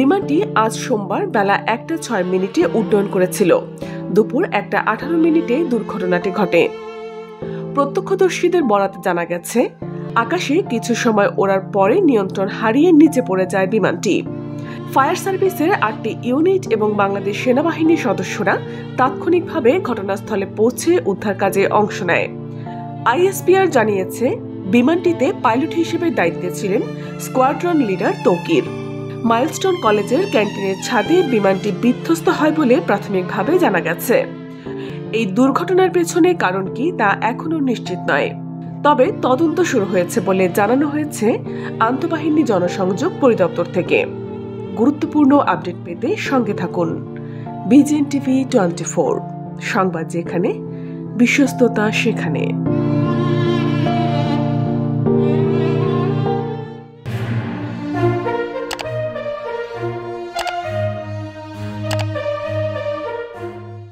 বিমানটি আজ সোমবার বেলা 1:06 উড্ডয়ন করেছিল। দুপুর 1:18 দুর্ঘটনাটি ঘটে। প্রত্যক্ষদর্শীদের বরাতে জানা গেছে, আকাশে কিছু সময় ওড়ার পরে নিয়ন্ত্রণ হারিয়ে নিচে পড়ে যায় বিমানটি। ফায়ার সার্ভিসের 8টি ইউনিট এবং বাংলাদেশ সেনাবাহিনীর সদস্যরা তাৎক্ষণিকভাবে ঘটনাস্থলে পৌঁছে উদ্ধার কাজে অংশ নেয়। আইএসপিআর জানিয়েছে, বিমানটিতে পাইলট হিসেবে দায়িত্বে ছিলেন স্কোয়াড্রন লিডার তৌকির। মাইলস্টোন কলেজের ক্যান্টিনের ছাদে বিমানটি বিধ্বস্ত হয় বলে প্রাথমিকভাবে জানা গেছে। এই দুর্ঘটনার পেছনে কারণ কি তা এখনো নিশ্চিত নয়, তবে তদন্ত শুরু হয়েছে বলে জানানো হয়েছে আন্তঃবাহিনী জনসংযোগ পরিদপ্তর থেকে। গুরুত্বপূর্ণ আপডেট পেতে সঙ্গে থাকুন বিজিএন টিভি 24, সংবাদ যেখানে, বিশ্বস্ততা সেখানে।